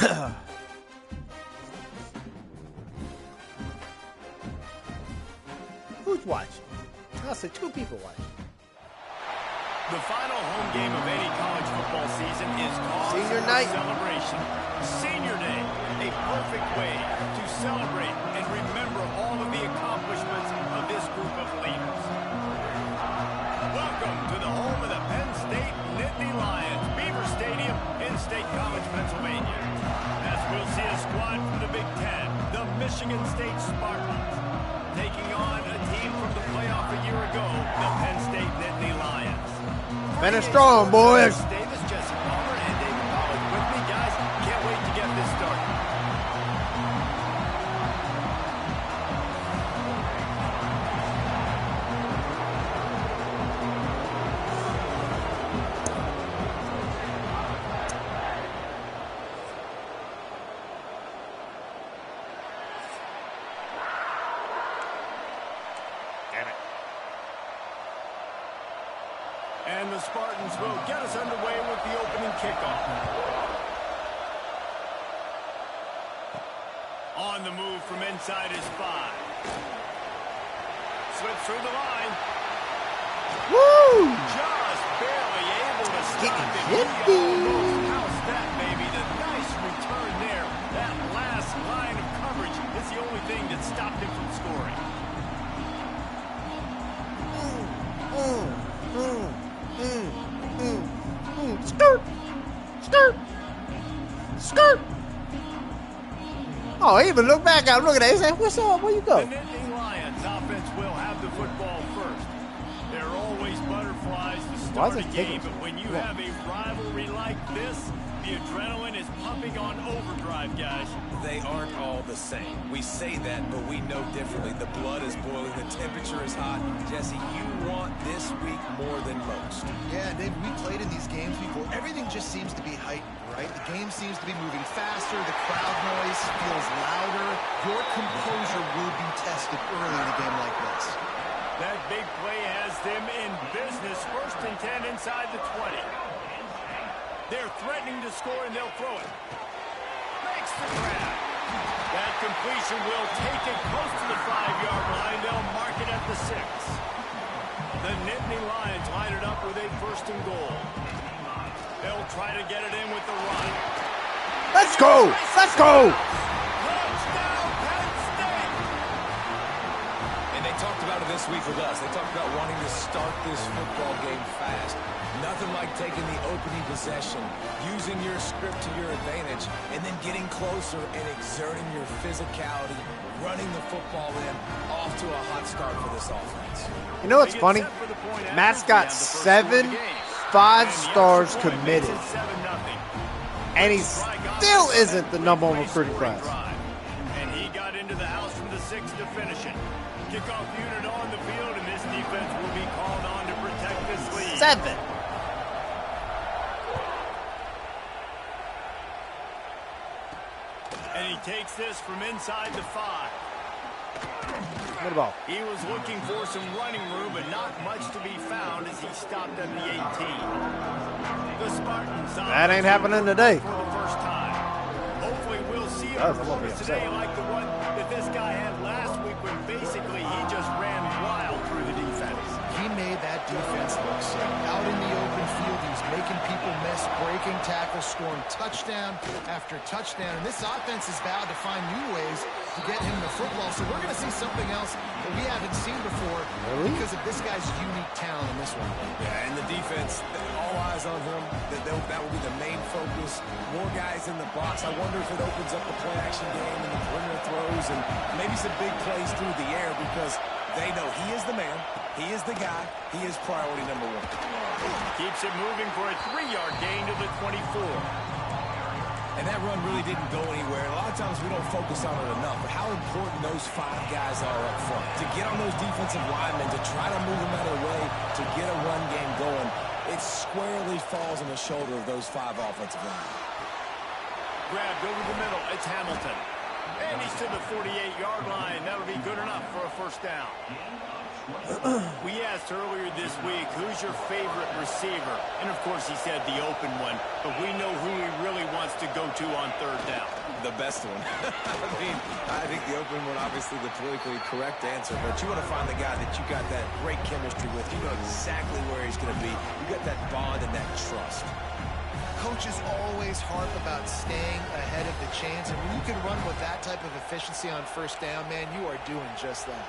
Who's watching? I'll say 2 people watching. The final home game of any college football season is cause Senior night celebration. Senior Day, a perfect way to celebrate and remember all of the accomplishments of this group of leaders. Welcome to the home of the Penn State Nittany Lions, Beaver Stadium in State College, Pennsylvania. As we'll see a squad from the Big Ten, the Michigan State Spartans, taking on a team from the playoff a year ago, the Penn State Nittany Lions. Penn is strong, boys. Davis, Jesse Palmer, and David Pollack with me, guys. Can't wait to get this started. And the Spartans will get us underway with the opening kickoff. On the move from inside his 5. Slips through the line. Woo! Just barely able to stop Getting it. hippy. He almost housed that, baby. The nice return there. That last line of coverage is the only thing that stopped him from scoring. Skirt! Skirt! Skirt! Oh, he even looked back at him. Look at that. He said, what's up? Where you go? The Nittany Lions offense will have the football first. There are always butterflies to start a game, but when you have a rivalry like this, the adrenaline is pumping on overdrive, guys. They aren't all the same. We say that, but we know differently. The blood is boiling. The temperature is hot. Jesse, you want this week more than most. Yeah, Dave, we played in these games before. Everything just seems to be heightened, right? The game seems to be moving faster. The crowd noise feels louder. Your composure will be tested early in a game like this. That big play has them in business. 1st and 10 inside the 20. They're threatening to score, and they'll throw it. Makes the grab. That completion will take it close to the 5-yard line. They'll mark it at the 6. The Nittany Lions line it up with a 1st and goal. They'll try to get it in with the run. Let's go! Let's go! Touchdown, Penn State! And they talked about it this week with us. They talked about wanting to start this football game fast. Nothing like taking the opening possession, using your script to your advantage, and then getting closer and exerting your physicality, running the football in, off to a hot start for this offense. You know what's funny? Matt's got 7 5-stars committed, and he still isn't the #1 recruiting class. And he got into the house from the 6 to finish it. Kickoff unit on the field, and this defense will be called on to protect this lead. 7. And he takes this from inside the 5. What about? He was looking for some running room, but not much to be found as he stopped at the 18. The Spartans That ain't happening today. for the first time. Hopefully we'll see a performance today like the one that this guy had last week when basically he just ran wild through the defense. He made that defense look sick. Out in the open field, he was making people miss, breaking tackles, scoring touchdown after touchdown. And this offense is vowed to find new ways to get him the football. So we're going to see something else that we haven't seen before because of this guy's unique talent in this one. Yeah, and the defense, all eyes on him. That will be the main focus. More guys in the box. I wonder if it opens up the play-action game and the perimeter throws and maybe some big plays through the air because they know he is the man. He is the guy. He is priority #1. Keeps it moving for a 3-yard gain to the 24. And that run really didn't go anywhere. A lot of times we don't focus on it enough, but how important those 5 guys are up front. To get on those defensive linemen, to try to move them out of the way, to get a run game going, it squarely falls on the shoulder of those 5 offensive linemen. Grabbed over the middle. It's Hamilton. And he's to the 48-yard line. That'll be good enough for a first down. We asked earlier this week, who's your favorite receiver? And, of course, he said the open one. But we know who he really wants to go to on third down. The best one. I think the open one, obviously the politically correct answer. But you want to find the guy that you got that great chemistry with. You know exactly where he's going to be. You got that bond and that trust. Coaches always harp about staying ahead of the chains, and when you can run with that type of efficiency on first down, man, you are doing just that.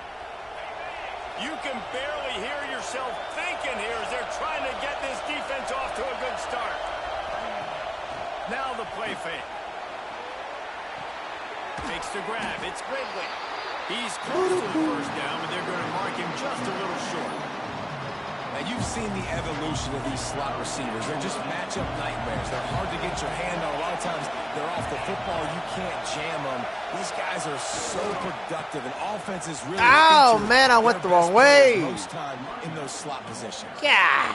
You can barely hear yourself thinking here as they're trying to get this defense off to a good start. Now the play fake. Makes the grab. It's Ridley. He's close to the first down, but they're going to mark him just a little short. Now, you've seen the evolution of these slot receivers. They're just matchup nightmares. They're hard to get your hand on. A lot of times, they're off the football. You can't jam them. These guys are so productive, and offenses really man, I went the wrong way. Most time in those slot positions. Yeah.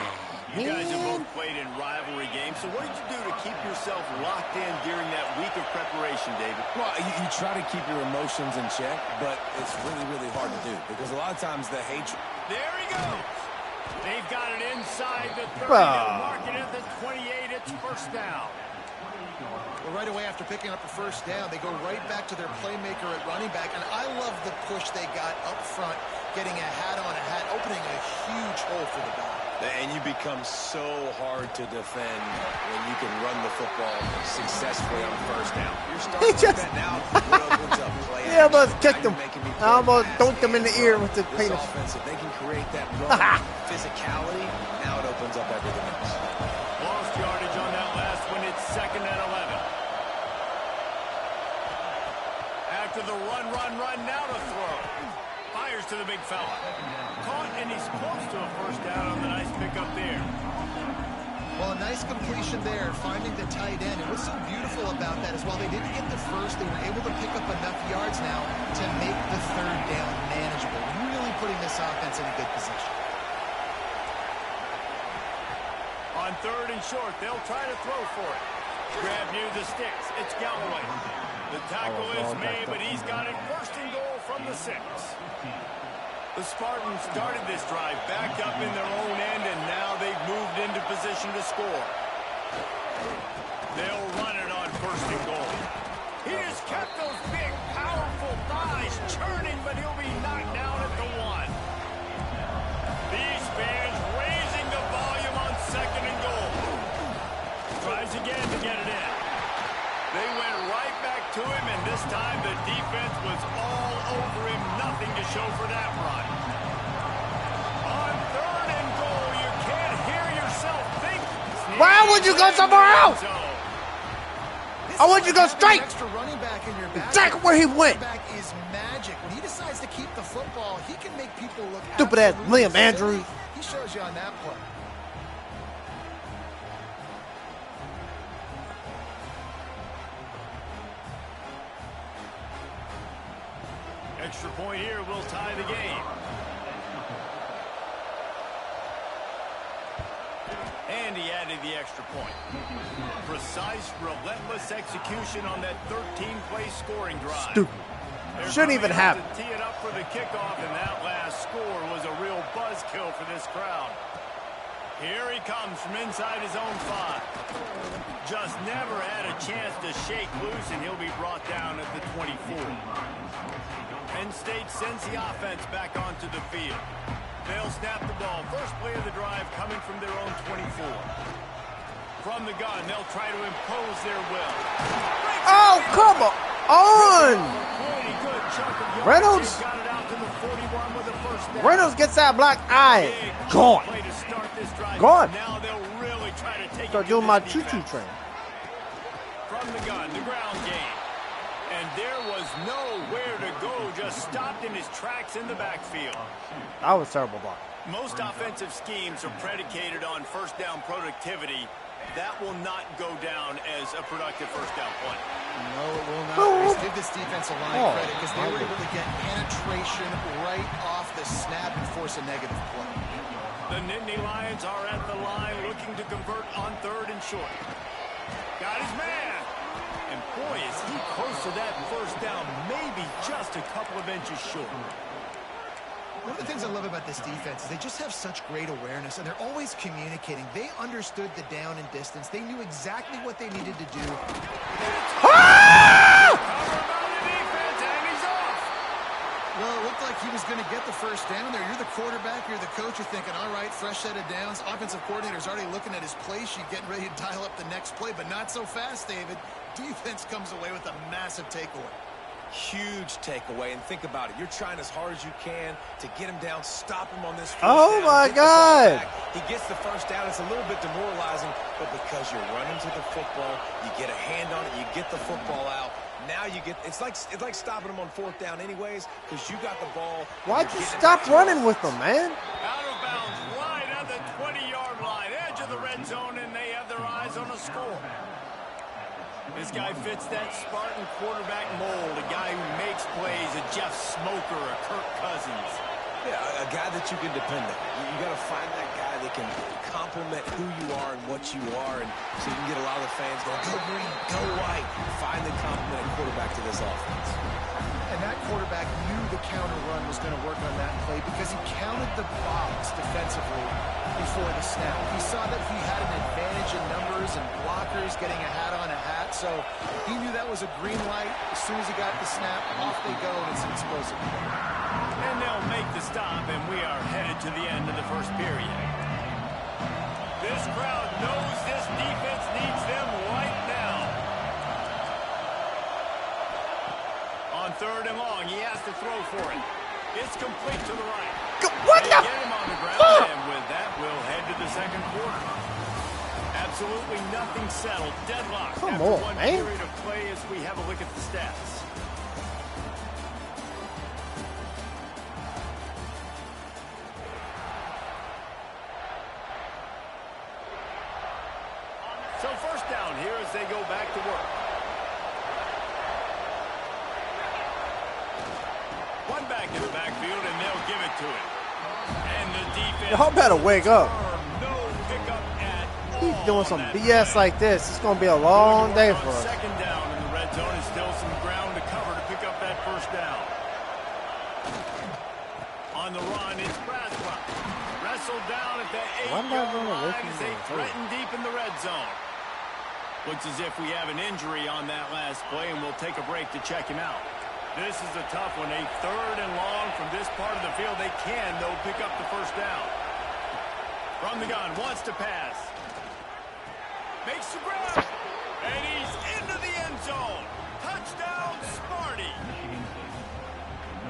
You guys have both played in rivalry games, so what did you do to keep yourself locked in during that week of preparation, David? Well, you try to keep your emotions in check, but it's really, really hard to do because a lot of times the hatred. There he goes. They've got it inside the 30. They'll mark it at the 28. It's first down. Well, right away after picking up a first down, they go right back to their playmaker at running back. And I love the push they got up front, getting a hat on a hat, opening a huge hole for the back. And you become so hard to defend when you can run the football successfully on first down. You're starting to that now. Yeah, I almost kicked him. I almost dunked him in the ear with the this penis. Offense, if they can create that run physicality, now it opens up everything else. Lost yardage on that last one. It's 2nd and 11. After the run, now to throw. Fires to the big fella. Caught, and he's close to a first down on the nice pickup there. Well, a nice completion there, finding the tight end. And what's so beautiful about that is while they didn't get the first, they were able to pick up enough yards now to make the third down manageable. Really putting this offense in a good position. On 3rd and short, they'll try to throw for it. Grab near the sticks. It's Galloway. The tackle is made, but he's got it 1st and goal from the 6. The Spartans started this drive backed up in their own end, and now they've moved into position to score. They'll run it on 1st and goal. He has kept those big, powerful thighs churning, but he'll be knocked down at the 1. These fans raising the volume on 2nd and goal. Tries again to get it in. They went right back to him, and this time the defense was all over him. Nothing to show for that run. On 3rd and goal, you can't hear yourself think. Why would you go somewhere else? I want you to go straight. Extra running back in your back. Exactly where he went. Back is magic. When he decides to keep the football, he can make people look Stupid ass Liam silly. Andrews. He shows you on that play. Extra point here will tie the game. And he added the extra point. Precise, relentless execution on that 13-play scoring drive. Stupid. Shouldn't even happen. To tee it up for the kickoff, and that last score was a real buzzkill for this crowd. Here he comes from inside his own 5. Just never had a chance to shake loose, and he'll be brought down at the 24. Penn State sends the offense back onto the field. They'll snap the ball. First play of the drive coming from their own 24. From the gun, they'll try to impose their will. Oh, come on! Reynolds. Got it out to the 41 with a first down. Reynolds gets that block. Aye. Gone. Play to start this drive. Gone. Now they'll really try to take Start it doing to my this choo-choo defense. train. From the gun, the ground game. And there was nowhere to go, just stopped in his tracks in the backfield. That was terrible block. Most offensive schemes are predicated on first down productivity. That will not go down as a productive first down play. No, it will not. Give this defensive line credit because they were able to get penetration right off the snap and force a negative play. The Nittany Lions are at the line looking to convert on 3rd and short. Got his man. And boy, is he close to that first down, maybe just a couple of inches short. One of the things I love about this defense is they just have such great awareness, and they're always communicating. They understood the down and distance. They knew exactly what they needed to do. Well, it looked like he was going to get the first down there. You're the quarterback, you're the coach, you're thinking, all right, fresh set of downs. Offensive coordinator's already looking at his play sheet, getting ready to dial up the next play, but not so fast, David. Defense comes away with a massive takeaway. Huge takeaway, and think about it. You're trying as hard as you can to get him down, stop him on this first Oh, down, my God. He gets the first down. It's a little bit demoralizing, but because you're running to the football, you get a hand on it, you get the football out. Now you get it's like stopping him on fourth down anyways, because you got the ball. Why'd you stop running with them, man? Out of bounds, right at the 20-yard line, edge of the red zone, and they have their eyes on a score. This guy fits that Spartan quarterback mold, a guy who makes plays, a Jeff Smoker, a Kirk Cousins. Yeah, a guy that you can depend on. You got to find that guy that can complement who you are and what you are, and so you can get a lot of the fans going, go green, go white. Find the complementing quarterback to this offense. And that quarterback knew the counter run was going to work on that play because he counted the box defensively before the snap. He saw that he had an advantage in numbers and blockers, getting a hat on a hat, so he knew that was a green light. As soon as he got the snap, off they go, and it's an explosive play. And they'll make the stop, and we are headed to the end of the first period. This crowd knows this defense needs them right now. On third and long, he has to throw for it. It's complete to the right. What they the get him on the ground, and with that, we'll head to the second quarter. Absolutely nothing settled. Deadlock after one period of play as we have a look at the stats. So first down here as they go back to work. One back in the backfield, and they'll give it to him. And the defense... Y'all better wake up. No pickup at all. He's doing some BS like this. It's going to be a long day for us. Second down in the red zone is still some ground to cover to pick up that first down. On the run, it's Braswell. Wrestled down at the 8-yard line as they threaten deep in the red zone. Looks as if we have an injury on that last play, and we'll take a break to check him out. This is a tough one. A third and long from this part of the field. They can, though, pick up the first down. From the gun, wants to pass. Makes the grab. And he's into the end zone. Touchdown, Sparty.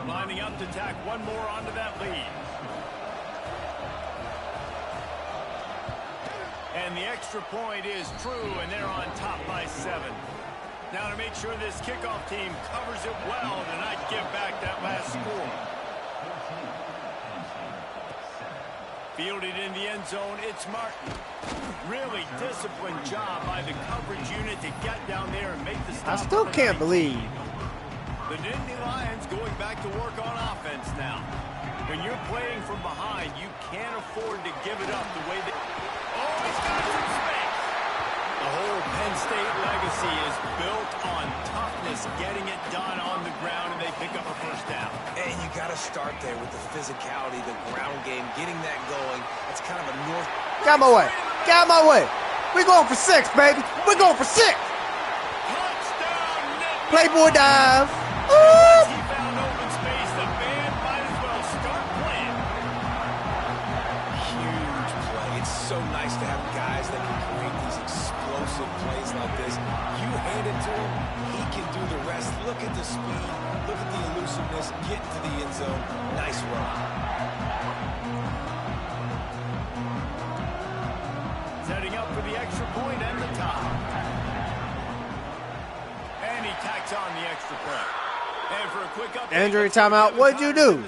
Lining up to tack one more onto that lead. And the extra point is true, and they're on top by 7. Now to make sure this kickoff team covers it well to not give back that last score. Fielded in the end zone, it's Martin. Really disciplined job by the coverage unit to get down there and make the stop. I still can't believe. The Nittany Lions going back to work on offense now. When you're playing from behind, you can't afford to give it up the way that... Oh, he's got some space. The whole Penn State legacy is built on toughness, getting it done on the ground, and they pick up a first down. And you got to start there with the physicality, the ground game, getting that going. It's kind of a north... Get out my way. Get out my way. We're going for 6, baby. We're going for 6. Touchdown, Nittany. Playboy dive. Once he found open space, the band might as well start playing. Huge play. It's so nice to have guys that can create these explosive plays like this. You hand it to him, he can do the rest. Look at the speed. Look at the elusiveness. Get to the end zone. Nice run. Setting up for the extra point and the top. And he tacks on the extra point. And for a quick update, Injury timeout. What'd you do?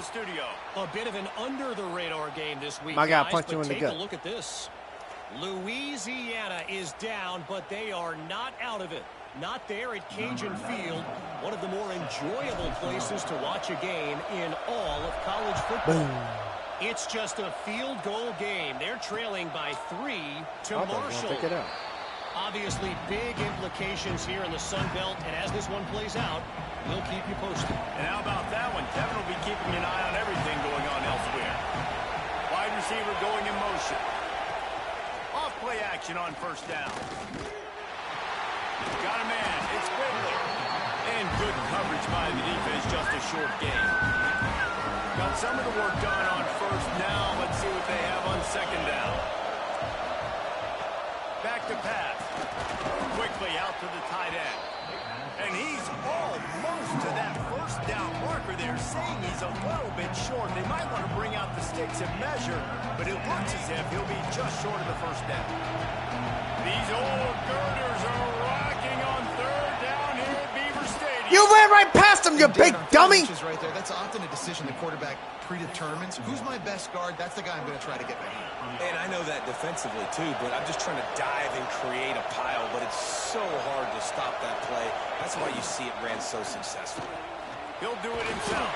A bit of an under-the-radar game this week, My guy guys, punched you in the gut. Take a look at this. Louisiana is down, but they are not out of it. Not there at Cajun Field, one of the more enjoyable places to watch a game in all of college football. Boom. It's just a field goal game. They're trailing by 3 to Marshall. Pick it up. Obviously, big implications here in the Sun Belt, and as this one plays out, we'll keep you posted. And how about that one? Kevin will be keeping an eye on everything going on elsewhere. Wide receiver going in motion. Off play action on first down. Got a man. It's Quigley. And good coverage by the defense, just a short gain. Got some of the work done on first. Now let's see what they have on second down. Back to pass. Quickly out to the tight end. And he's almost to that first down marker there, saying he's a little bit short. They might want to bring out the sticks and measure, but it looks as if he'll be just short of the first down. These old girders are rocking on third down here at Beaver Stadium. You ran right past him, you big dummy. Right there. That's often a decision the quarterback predetermines. Who's my best guard? That's the guy I'm going to try to get behind. And I know that defensively, too, but I'm just trying to dive and create a pile, but it's so hard to stop that play. That's why you see it ran so successfully. He'll do it himself.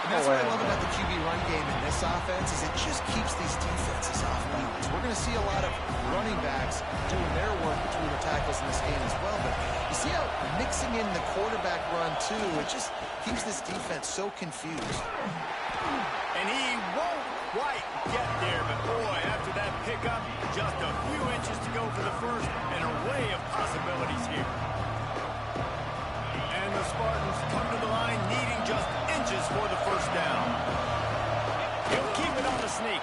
And that's what I love about the QB run game in this offense is it just keeps these defenses off balance. We're going to see a lot of running backs doing their work between the tackles in this game as well, but you see how mixing in the quarterback run, too, it just keeps this defense so confused. And he won't quite get there, but boy, after that pickup, just a few inches to go for the first, an array of possibilities here. And the Spartans come to the line needing just inches for the first down. He'll keep it on the sneak.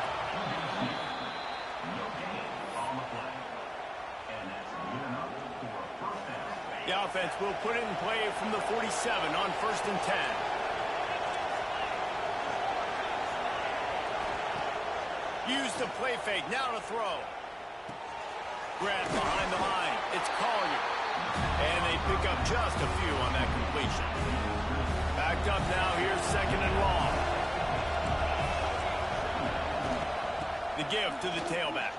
The offense will put it in play from the 47 on 1st and 10. Use the play fake, now to throw. Grab behind the line, it's Collier. And they pick up just a few on that completion. Backed up now, here's 2nd and long. The give to the tailback.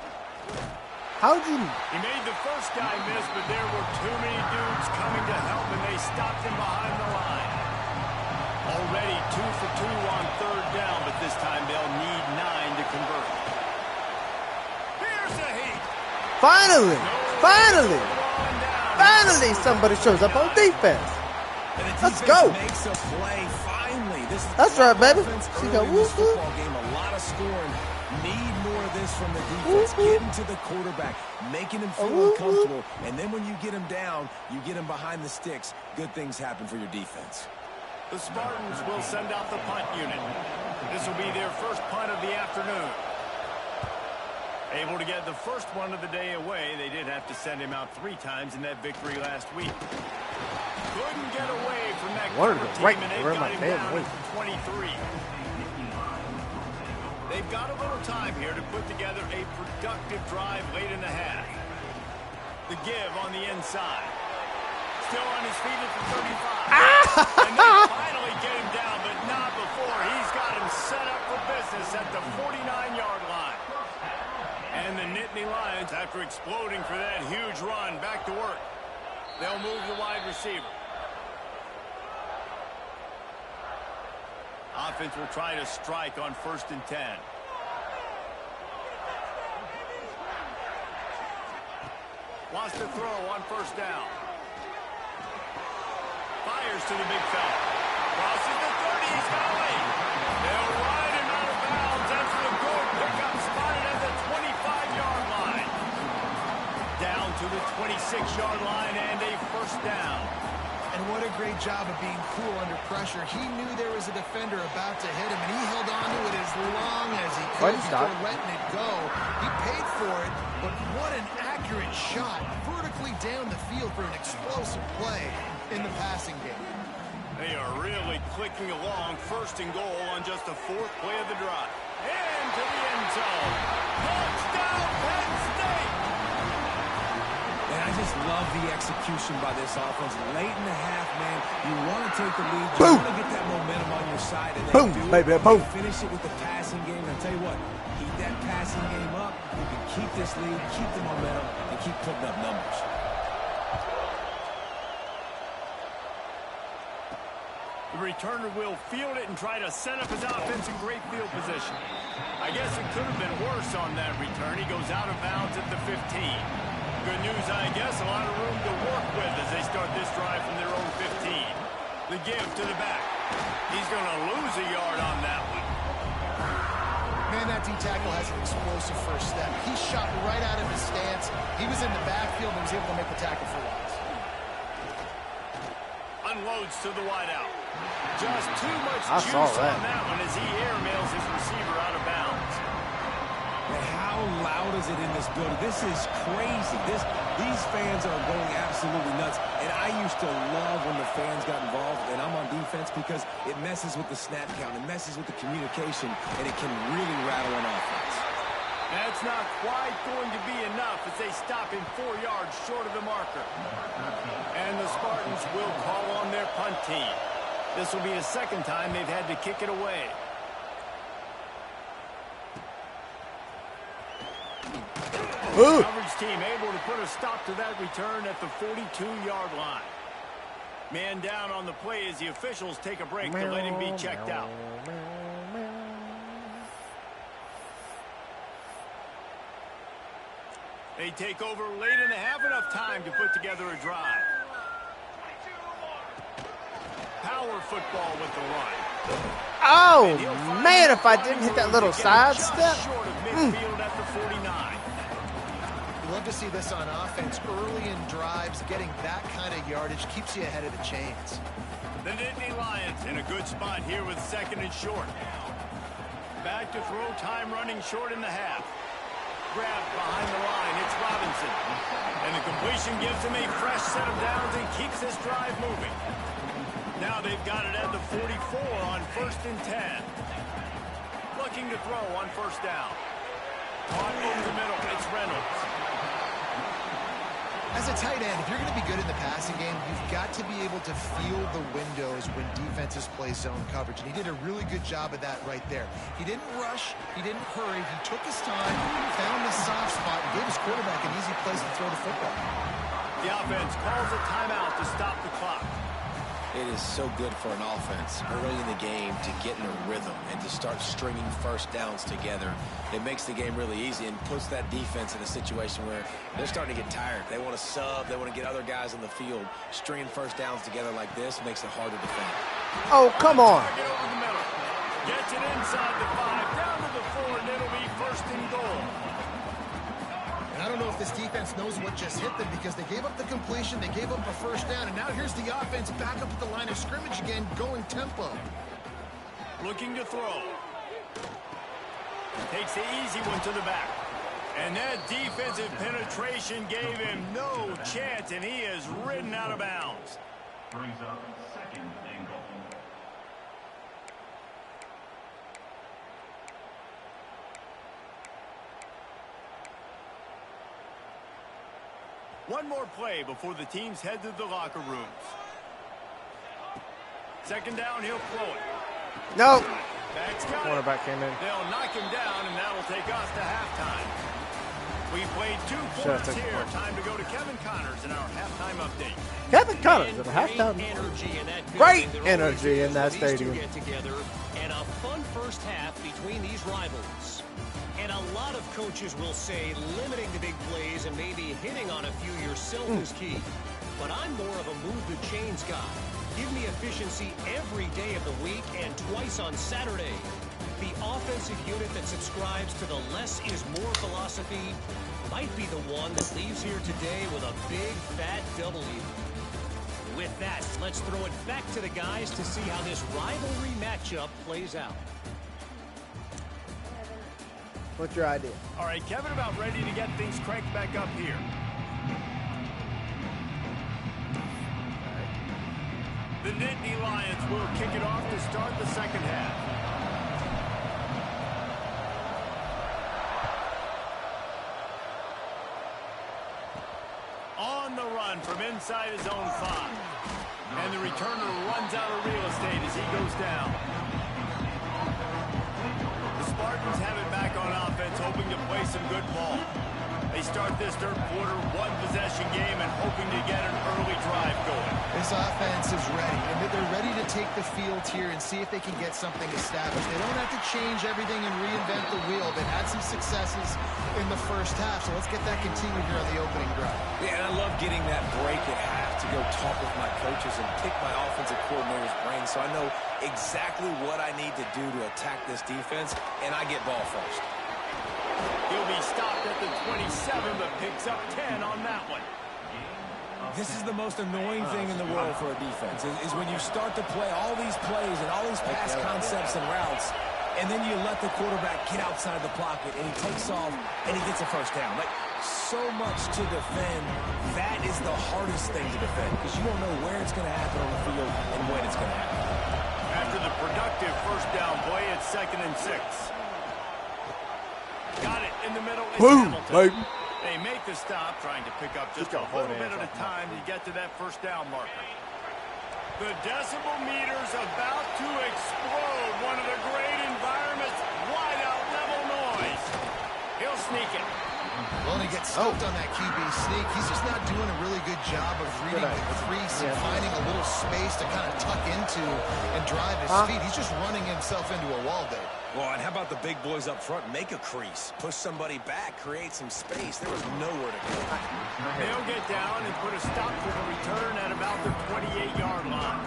How'd you... He made the first guy miss, but there were too many dudes coming to help, and they stopped him behind the line. Already 2 for 2 on 3rd down, but this time they'll need 9 to convert. Here's a heat. Finally! Finally! Finally somebody shows up on defense. Let's go. Makes a play finally. That's right, baby. She go, woo, woo. Game, a lot of scoring. Need more of this from the defense. Getting to the quarterback, making him feel uncomfortable, and then when you get him down, you get him behind the sticks. Good things happen for your defense. The Spartans will send out the punt unit. This will be their first punt of the afternoon. Able to get the first one of the day away. They did have to send him out 3 times in that victory last week. Couldn't get away from that cover team, and they've got him down at 23. They've got a little time here to put together a productive drive late in the half. The give on the inside. Still on his feet at the 35. And they finally get him down, but not before. He's got him set up for business at the 49-yard line. And the Nittany Lions, after exploding for that huge run, back to work. They'll move the wide receiver. Offense will try to strike on 1st and 10. Wants to throw on 1st down. Fires to the big fella. Crosses the 30. He's got away. They'll ride him out of bounds. That's the good pickup, spotted at the 25-yard line. Down to the 26-yard line and a 1st down. And what a great job of being cool under pressure. He knew there was a defender about to hit him, and he held on to it as long as he could before letting it go. He paid for it, but what an accurate shot vertically down the field for an explosive play in the passing game. They are really clicking along. 1st and goal on just the 4th play of the drive. Into the end zone. Touchdown, Penn State! And I just love the execution by this offense. Late in the half, man, you want to take the lead. You want to get that momentum on your side. And boom, baby, boom. Finish it with the passing game. And I'll tell you what, keep that passing game up. You can keep this lead, keep the momentum, and keep putting up numbers. The returner will field it and try to set up his offense in great field position. I guess it could have been worse on that return. He goes out of bounds at the 15. good news, I guess. A lot of room to work with as they start this drive from their own 15. The give to the back. He's going to lose a yard on that one. Man, that D-tackle has an explosive first step. He shot right out of his stance. He was in the backfield and was able to make the tackle for loss. Unloads to the wideout. Just too much juice on that one as he airmails his receiver out of bounds. Man, how loud is it in this building? This is crazy. These fans are going absolutely nuts. And I used to love when the fans got involved, and I'm on defense because it messes with the snap count, it messes with the communication, and it can really rattle an offense. That's not quite going to be enough as they stop him 4 yards short of the marker. And the Spartans will call on their punt team. This will be the second time they've had to kick it away. Ooh. Coverage team able to put a stop to that return at the 42-yard line. Man down on the play as the officials take a break to let him be checked out. They take over late and have enough time to put together a drive. Power football with the run. Oh, man, if I didn't hit that little sidestep. Short of midfield at the 49. You love to see this on offense. Early in drives, getting that kind of yardage keeps you ahead of the chains. The Nittany Lions in a good spot here with second and short. Back to throw, time running short in the half. Grabbed behind the line, it's Robinson. And the completion gives him a fresh set of downs and keeps this drive moving. Now they've got it at the 44 on 1st and 10. Looking to throw on first down. Caught over the middle, it's Reynolds. As a tight end, if you're going to be good in the passing game, you've got to be able to feel the windows when defenses play zone coverage. And he did a really good job of that right there. He didn't rush. He didn't hurry. He took his time, found the soft spot, and gave his quarterback an easy place to throw the football. The offense calls a timeout to stop the clock. It is so good for an offense early in the game to get in a rhythm and to start stringing first downs together. It makes the game really easy and puts that defense in a situation where they're starting to get tired. They want to sub. They want to get other guys in the field. Stringing first downs together like this makes it hard to defend. Oh, come on. Target over the middle. Gets it inside the 5, down to the 4, and it'll be 1st and goal. And I don't know if this defense knows what just hit them because they gave up the completion, they gave up a first down, and now here's the offense back up at the line of scrimmage again, going tempo. Looking to throw. Takes the easy one to the back. And that defensive penetration gave him no chance, and he is ridden out of bounds. Brings up 2nd and goal. One more play before the teams head to the locker rooms. Second down, he'll throw it. No. Back's got Cornerback it. came in. They'll knock him down, and that'll take us to halftime. We played 2 quarters here. Time to go to Kevin Connors in our halftime update. Kevin Connors at halftime. Great energy in that stadium. Get together and a fun first half between these rivals. And a lot of coaches will say limiting the big plays and maybe hitting on a few yourself is key. But I'm more of a move the chains guy. Give me efficiency every day of the week and twice on Saturday. The offensive unit that subscribes to the less is more philosophy might be the one that leaves here today with a big fat W. With that, let's throw it back to the guys to see how this rivalry matchup plays out. What's your idea? All right, Kevin, about ready to get things cranked back up here. The Nittany Lions will kick it off to start the second half. On the run from inside his own 5. And the returner runs out of real estate as he goes down. The Spartans have it back on offense, hoping to play some good ball. They start this third quarter, 1-possession game, and hoping to get an early drive going. This offense is ready. And they're ready to take the field here and see if they can get something established. They don't have to change everything and reinvent the wheel. They've had some successes in the first half, so let's get that continued here on the opening drive. Yeah, and I love getting that break at half to go talk with my coaches and pick my offensive coordinator's brain so I know exactly what I need to do to attack this defense, and I get ball first. He'll be stopped at the 27, but picks up 10 on that one. This is the most annoying thing in the world for a defense, is when you start to play all these plays and all these pass concepts and routes, and then you let the quarterback get outside the pocket, and he takes off, and he gets a first down. Like, so much to defend. That is the hardest thing to defend, because you don't know where it's going to happen on the field and when it's going to happen. After the productive first down play, it's 2nd and 6. Got it in the middle. Boom, baby. They make the stop, trying to pick up just a little bit at a time to get to that first down marker. The decibel meter's about to explode. One of the great environments, wide out level noise. He'll sneak it. Well, and he gets stumped on that QB sneak. He's just not doing a really good job of reading the crease and finding a little space to kind of tuck into and drive his feet. He's just running himself into a wall there. Well, and how about the big boys up front? Make a crease. Push somebody back. Create some space. There was nowhere to go. They'll get down and put a stop to the return at about the 28-yard line.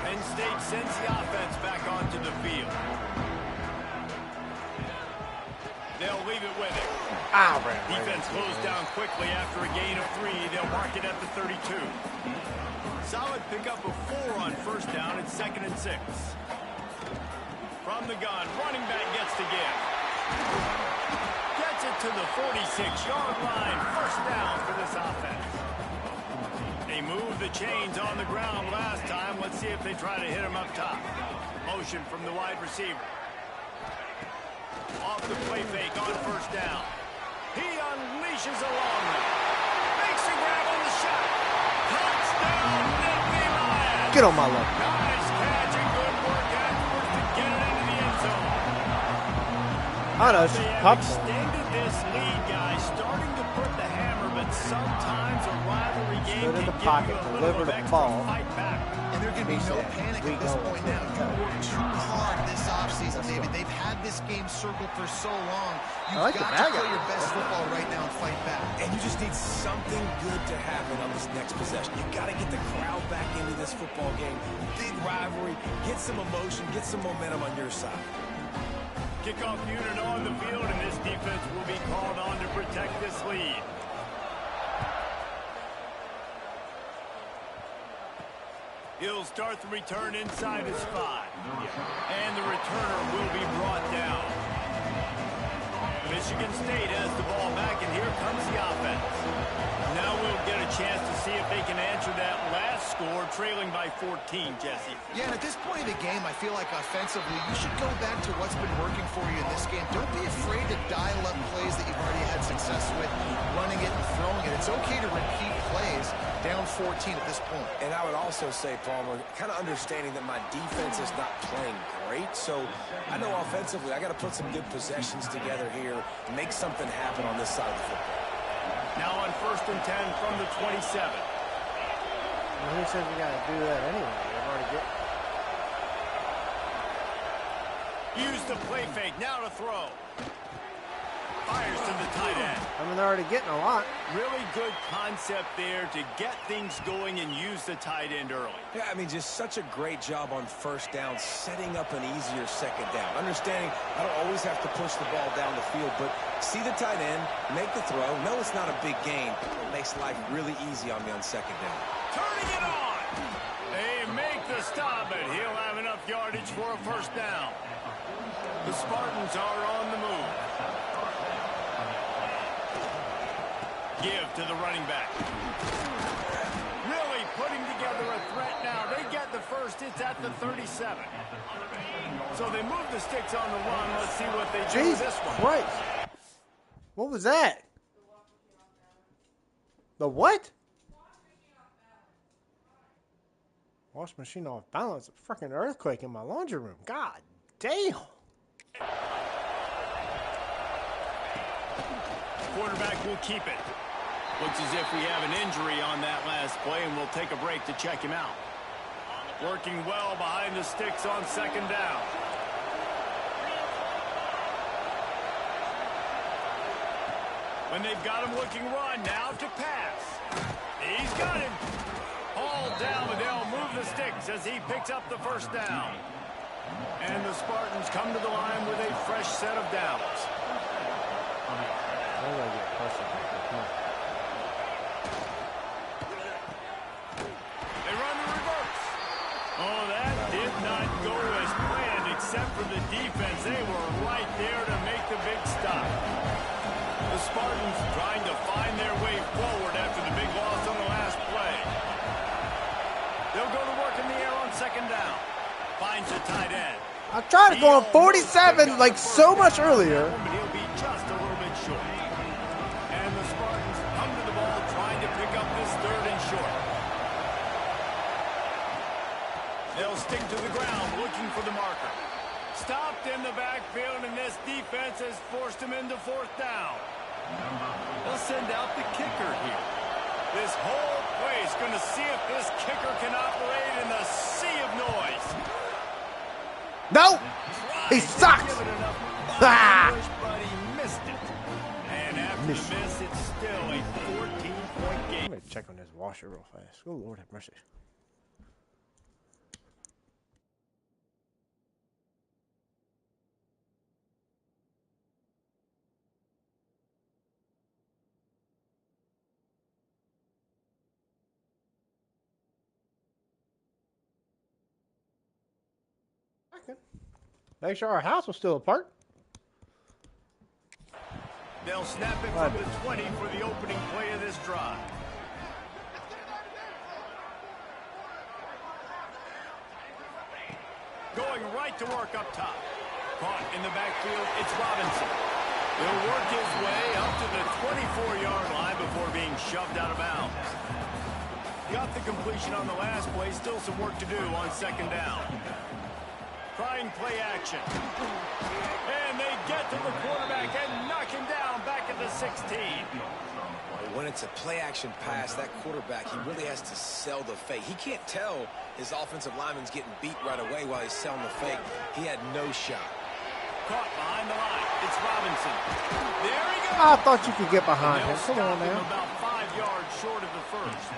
Penn State sends the offense back onto the field. They'll leave it with it. Defense closed down quickly after a gain of 3. They'll mark it at the 32. Solid pickup of 4 on first down. It's 2nd and 6. From the gun, running back gets to give. Gets it to the 46-yard line. First down for this offense. They moved the chains on the ground last time. Let's see if they try to hit him up top. Motion from the wide receiver. Off the play fake on first down. He unleashes a long one. Makes a grab on the shot. Touchdown, Nittany Lions. Get on my level. Nice catch and good work afterwards to get it into the end zone. I know, it's They have popcorn. extended this lead, guys, starting to put the hammer, but sometimes a rivalry game Stood in can the give pocket, you a little delivered of the extra ball. fight back. And there can be no panic We at this go. point now. You worked too hard this offseason, David. They've had this game circled for so long. You've I like the got bag to play out. your best football right now and fight back. And you just need something good to happen on this next possession. You got to get the crowd back into this football game. Big rivalry. Get some emotion. Get some momentum on your side. Kickoff unit on the field, and this defense will be called on to protect this lead. He'll start the return inside his 5. And the returner will be brought down. Michigan State has the ball back, and here comes the offense. Now we'll get a chance to see if they can answer that last score, trailing by 14, Jesse. Yeah, and at this point of the game, I feel like offensively, you should go back to what's been working for you in this game. Don't be afraid to dial up plays that you've already had success with, running it and throwing it. It's okay to repeat plays down 14 at this point. And I would also say, Palmer, kind of understanding that my defense is not playing great, so I know offensively I got to put some good possessions together here and make something happen on this side of the football. Now on 1st and 10 from the 27. Well, who says we got to do that anyway? They've already get. Use the play fake, now to throw. Fires to the tight end. I mean, they're already getting a lot. Really good concept there to get things going and use the tight end early. Yeah, I mean, just such a great job on first down, setting up an easier second down. Understanding I don't always have to push the ball down the field, but see the tight end, make the throw. No, it's not a big gain. It makes life really easy on me on second down. Turning it on. They make the stop, but he'll have enough yardage for a first down. The Spartans are on the move. Give to the running back. Really putting together a threat now. They get the first. It's at the 37. So they move the sticks on the run. Let's see what they do with Jesus this one. Christ. What was that? The what? Wash machine off balance. A freaking earthquake in my laundry room. God damn. Quarterback will keep it. Looks as if we have an injury on that last play, and we'll take a break to check him out. Working well behind the sticks on second down. When they've got him looking run, now to pass. He's got him. Hauled down, but they'll move the sticks as he picks up the first down. And the Spartans come to the line with a fresh set of downs. They run the reverse. Oh, that did not go as planned, except for the defense. They were right there to make the big stop. The Spartans trying to find their way forward after the big loss on the last play. They'll go to work in the air on second down. Finds a tight end. I tried to go on 47 like so much earlier. But he'll be just a little bit short. And the Spartans come to the ball trying to pick up this third and short. They'll stick to the ground looking for the marker. Stopped in the backfield, and this defense has forced him into fourth down. They'll send out the kicker here. This whole play is going to see if this kicker can operate in the sea of noise. No, he sucks. Ah! But he missed it. And after the miss, it's still a 14-point game. Let me check on this washer real fast. Oh, Lord have mercy. Make sure our house was still apart. They'll snap it from the 20 for the opening play of this drive. Going right to work up top. Caught in the backfield, it's Robinson. He'll work his way up to the 24-yard line before being shoved out of bounds. Got the completion on the last play, still some work to do on second down. Trying play action. And they get to the quarterback and knock him down back at the 16. When it's a play-action pass, that quarterback, he really has to sell the fake. He can't tell his offensive lineman's getting beat right away while he's selling the fake. He had no shot. Caught behind the line. It's Robinson. There he goes. I thought you could get behind him. Come on, man. About 5 yards short of the first.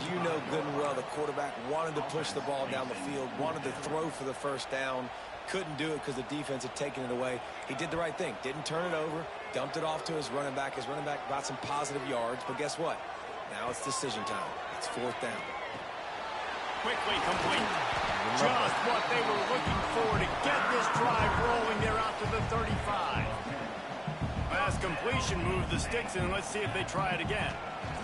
You know good and well the quarterback wanted to push the ball down the field, wanted to throw for the first down, couldn't do it because the defense had taken it away. He did the right thing, didn't turn it over, dumped it off to his running back. His running back got some positive yards, but guess what? Now it's decision time. It's fourth down. Quickly complete. Just what they were looking for to get this drive rolling. They're out to the 35. Pass completion, move the sticks, and let's see if they try it again.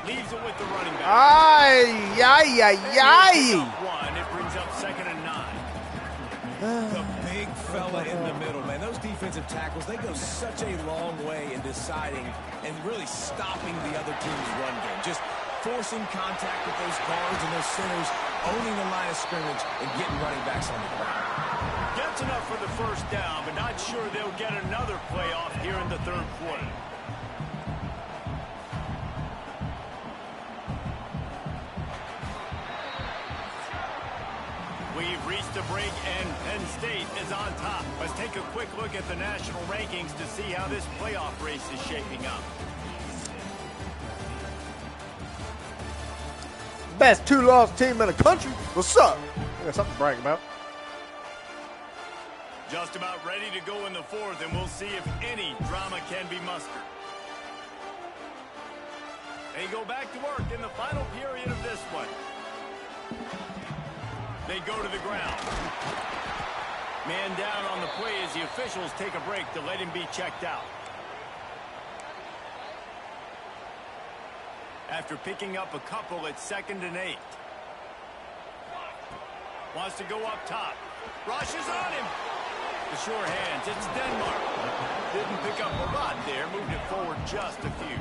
Leaves it with the running back. Ay, ay, ay, ay. One, it brings up second and 9. The big fella in the middle, man. Those defensive tackles, they go such a long way in deciding and really stopping the other team's run game. Just forcing contact with those guards and those centers, owning the line of scrimmage, and getting running backs on the ground. Gets enough for the first down, but not sure they'll get another play off here in the third quarter. We've reached a break, and Penn State is on top. Let's take a quick look at the national rankings to see how this playoff race is shaping up. Best two-loss team in the country. What's up? I got something to brag about. Just about ready to go in the fourth, and we'll see if any drama can be mustered. They go back to work in the final period of this one. They go to the ground. Man down on the play as the officials take a break to let him be checked out. After picking up a couple at 2nd and 8. Wants to go up top. Rushes on him. The sure hands. It's Denmark. Didn't pick up a lot there. Moved it forward just a few.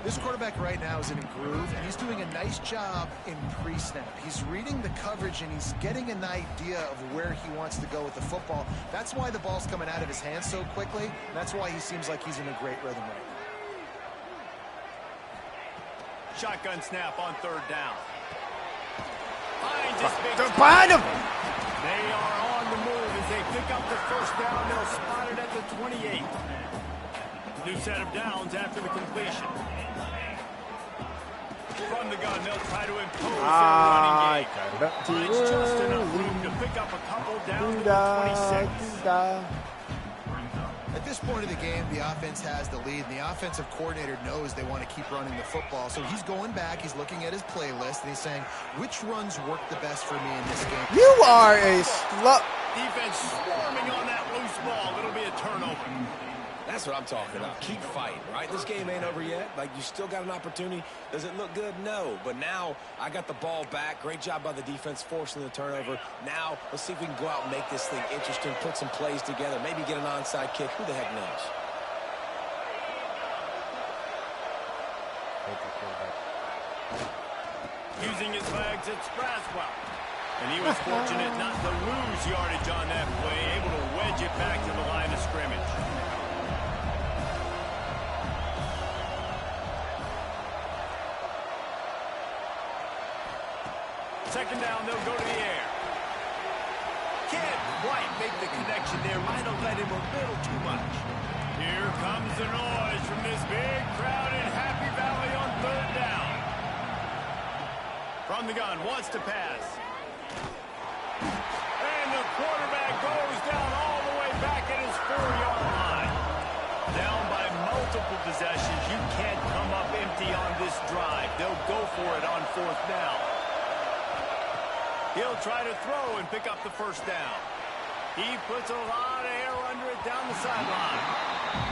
This quarterback right now is in a groove, and he's doing a nice job in pre-snap. He's reading the coverage, and he's getting an idea of where he wants to go with the football. That's why the ball's coming out of his hands so quickly. That's why he seems like he's in a great rhythm right now. Shotgun snap on third down. finds his big Behind him! They are on the move as they pick up the first down. They'll spot it at the 28. New set of downs after the completion. From the gun, they'll try to impose their running game. Finds just enough room to pick up a couple down to the 26. At this point of the game, the offense has the lead, and the offensive coordinator knows they want to keep running the football. So he's going back, he's looking at his playlist, and he's saying, which runs work the best for me in this game? You are a slut. Defense swarming on that loose ball. It'll be a turnover. That's what I'm talking about. Keep fighting, right? This game ain't over yet. Like, you still got an opportunity. Does it look good? No. But now I got the ball back. Great job by the defense forcing the turnover. Now let's see if we can go out and make this thing interesting, put some plays together, maybe get an onside kick. Who the heck knows? Using his legs, it's Braswell. And he was fortunate not to lose yardage on that play, able to wedge it back to the line of scrimmage. Second down, they'll go to the air. Can't quite make the connection there. Might have led him a little too much. Here comes the noise from this big crowd in Happy Valley on third down. From the gun, wants to pass. And the quarterback goes down all the way back at his 4-yard line. Down by multiple possessions. You can't come up empty on this drive. They'll go for it on fourth down. He'll try to throw and pick up the first down. He puts a lot of air under it down the sideline.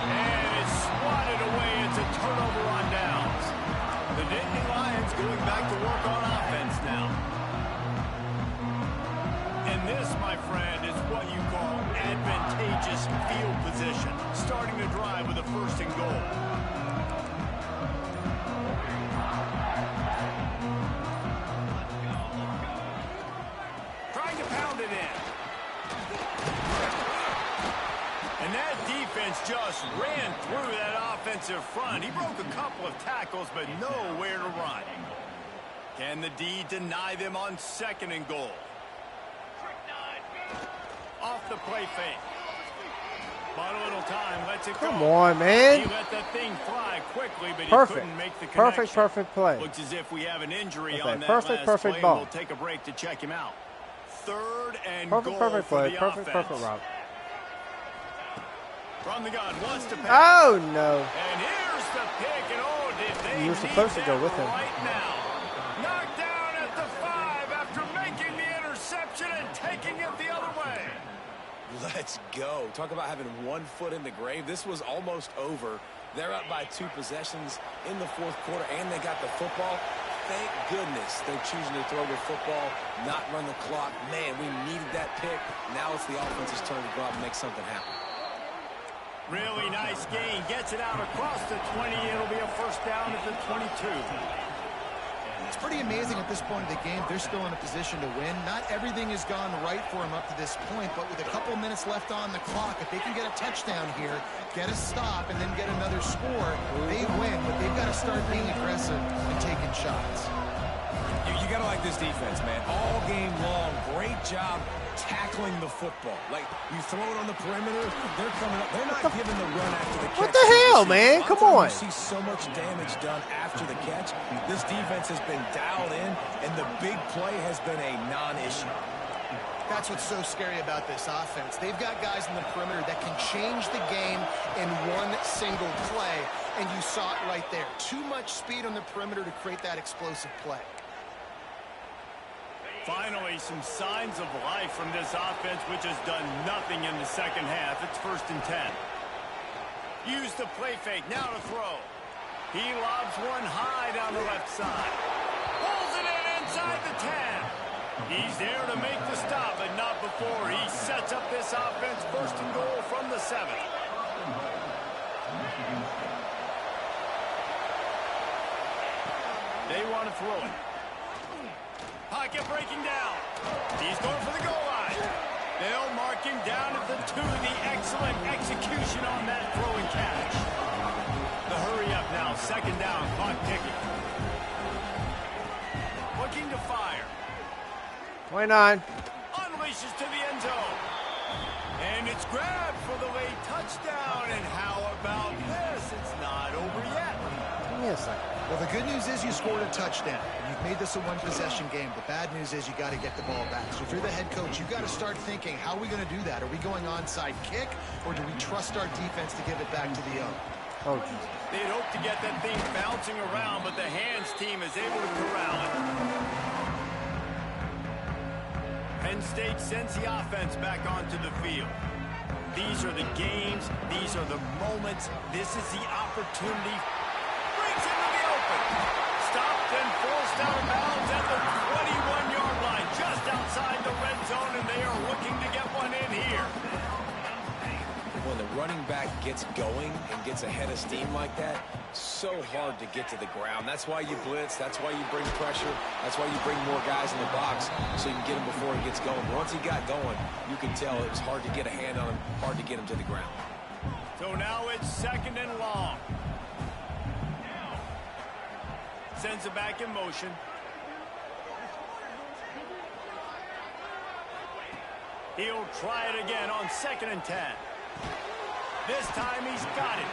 And it's swatted away. It's a turnover on downs. The Nittany Lions going back to work on offense now. And this, my friend, is what you call advantageous field position. Starting the drive with a first and goal. Trying to pound it in. And that defense just ran through that offensive front. He broke a couple of tackles, but nowhere to run. Can the D deny them on second and goal? Off the play fake. But a little time lets it go. Come on, man. He let that thing fly quickly, but Perfect. he couldn't make the connection. Perfect play. Looks as if we have an injury Okay, on that perfect last play. ball. We'll take a break to check him out. Third and Perfect goal for play. the Perfect offense. route. From the gun, wants to pass. Oh, no. And here's the pick, and oh, did they You were supposed to go with him. right now. Knocked down at the 5 after making the interception and taking it the other way. Let's go. Talk about having one foot in the grave. This was almost over. They're up by 2 possessions in the fourth quarter, and they got the football. Thank goodness they're choosing to throw the football, not run the clock. Man, we needed that pick. Now it's the offense's turn to go out and make something happen. Really nice gain. Gets it out across the 20. It'll be a first down at the 22. It's pretty amazing at this point of the game. They're still in a position to win. Not everything has gone right for them up to this point, but with a couple minutes left on the clock, if they can get a touchdown here, get a stop, and then get another score, they win. But they've got to start being aggressive and taking shots. You got to like this defense, man. All game long, great job tackling the football. Like, you throw it on the perimeter, they're coming up. They're not giving the run after the catch. What the hell, man? Come on. You see so much damage done after the catch. This defense has been dialed in, and the big play has been a non-issue. That's what's so scary about this offense. They've got guys in the perimeter that can change the game in one single play, and you saw it right there. Too much speed on the perimeter to create that explosive play. Finally, some signs of life from this offense, which has done nothing in the second half. It's first and 10. Use the play fake. Now to throw. He lobs one high down the left side. Pulls it in inside the 10. He's there to make the stop, but not before. He sets up this offense first and goal from the 7. They want to throw it. Pocket breaking down. He's going for the goal line. They'll mark him down at the 2. The excellent execution on that throw and catch. The hurry up now. Second down. Clock ticking. Looking to fire. 29. Unleashes to the end zone. And it's grabbed for the late touchdown. And how about this? It's not over yet. Give me a second. Well, the good news is you scored a touchdown. You've made this a one-possession game. The bad news is you got to get the ball back. So if you're the head coach, you got to start thinking, how are we going to do that? Are we going onside kick, or do we trust our defense to give it back to the O? Oh, Jesus. They'd hope to get that thing bouncing around, but the hands team is able to corral it. Penn State sends the offense back onto the field. These are the games. These are the moments. This is the opportunity. Brings into the open. Stopped and forced out of bounds at the 21-yard line, just outside the red zone, and they are looking to get one in here. When the running back gets going and gets ahead of steam like that, so hard to get to the ground. That's why you blitz. That's why you bring pressure. That's why you bring more guys in the box so you can get him before he gets going. But once he got going, you can tell it was hard to get a hand on him, hard to get him to the ground. So now it's 2nd and long. Sends it back in motion. He'll try it again on 2nd and 10. This time he's got it.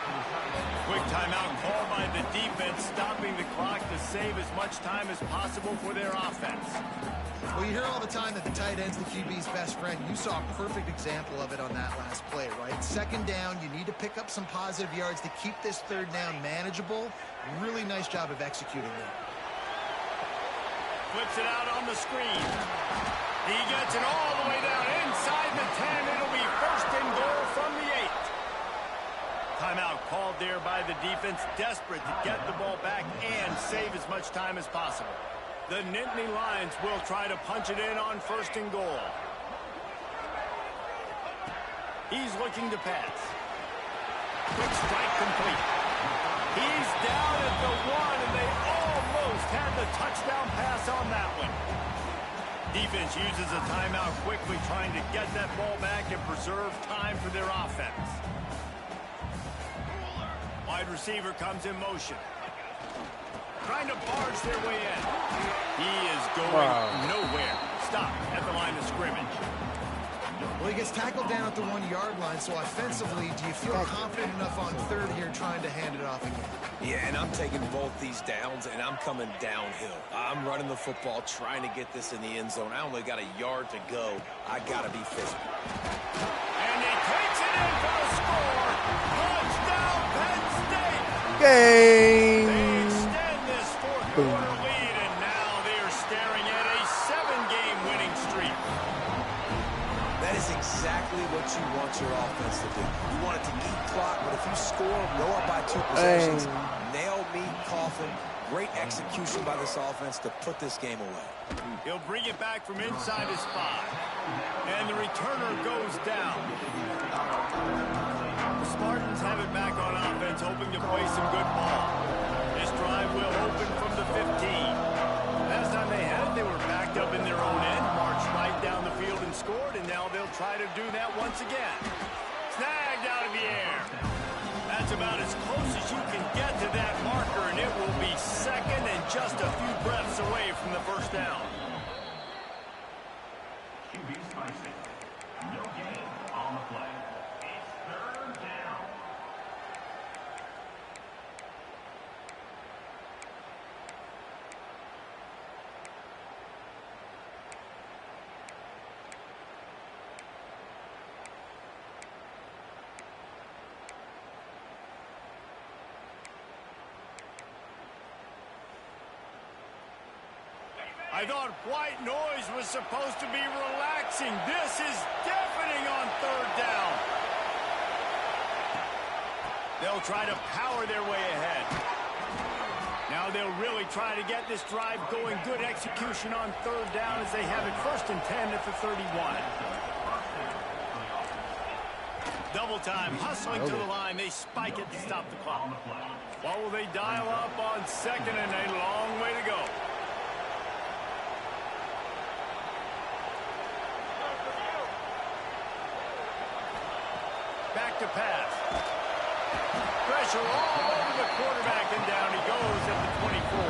Quick timeout called by the defense, stopping the clock to save as much time as possible for their offense. Well, you hear all the time that the tight end's the QB's best friend. You saw a perfect example of it on that last play, right? 2nd down, you need to pick up some positive yards to keep this 3rd down manageable. Really nice job of executing there. Flips it out on the screen. He gets it all the way down inside the 10. It'll be 1st and goal from the 8. Timeout called there by the defense, desperate to get the ball back and save as much time as possible. The Nittany Lions will try to punch it in on 1st and goal. He's looking to pass. Quick strike complete. He's down at the 1, and they almost had the touchdown pass on that one. Defense uses a timeout quickly, trying to get that ball back and preserve time for their offense. Wide receiver comes in motion. Trying to barge their way in. He is going nowhere. Stop at the line of scrimmage. Well, he gets tackled down at the 1-yard line, so offensively, do you feel confident enough on 3rd here trying to hand it off again? Yeah, and I'm taking both these downs, and I'm coming downhill. I'm running the football, trying to get this in the end zone. I only got a yard to go. I got to be physical. And he takes it in for a score. Touchdown, Penn State. Game. They extend this 4th quarter lead, and now they are staring at a 7-game winning streak. That is exactly what you want your offense to do. You want it to eat clock, but if you score, go up by 2 possessions, nail me, coffin. Great execution by this offense to put this game away. He'll bring it back from inside his 5. And the returner goes down. The Spartans have it back on offense, hoping to play some good ball. This drive will open from the 15. Last time they had it, they were backed up in their own end, marched right down the field and scored, and now they'll try to do that once again. Snagged out of the air. That's about as close as you can get to that marker, and it will be 2nd and just a few breaths away from the 1st down. QB spicy. No gain on the play. It's 3rd down. I thought white noise was supposed to be relaxing. This is deafening on 3rd down. They'll try to power their way ahead. Now they'll really try to get this drive going. Good execution on 3rd down as they have it 1st and 10 at the 31. Double time, hustling to the line. They spike it to stop the clock. What will they dial up on 2nd and a long way to go? Back to pass. Pressure all over the quarterback, and down he goes at the 24.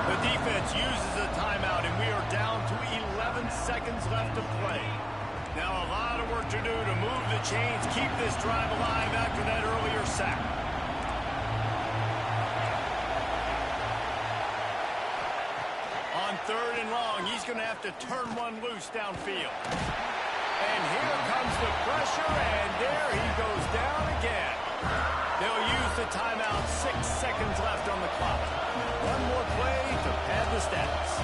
The defense uses a timeout, and we are down to 11 seconds left to play. Now a lot of work to do to move the chains, keep this drive alive after that earlier sack. On 3rd and long, he's going to have to turn one loose downfield. And here comes the pressure, and there he goes down again. They'll use the timeout, 6 seconds left on the clock. One more play to pad the stats.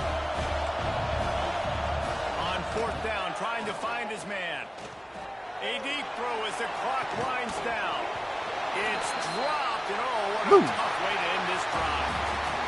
On 4th down, trying to find his man. A deep throw as the clock winds down. It's dropped, and oh, what a tough way to end this drive.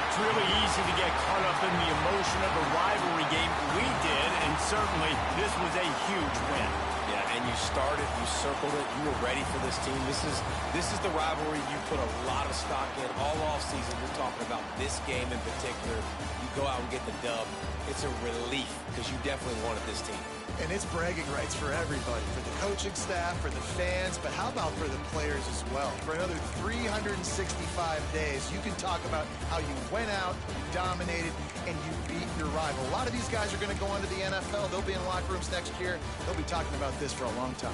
It's really easy to get caught up in the emotion of a rivalry game. We did, and certainly this was a huge win. Yeah, and you started, you circled it, you were ready for this team. This is the rivalry you put a lot of stock in all offseason. You're talking about this game in particular. You go out and get the dub. It's a relief because you definitely wanted this team. And it's bragging rights for everybody, for the coaching staff, for the fans, but how about for the players as well? For another 365 days, you can talk about how you went out, you dominated, and you beat your rival. A lot of these guys are going to go on to the NFL. They'll be in locker rooms next year. They'll be talking about this for a long time.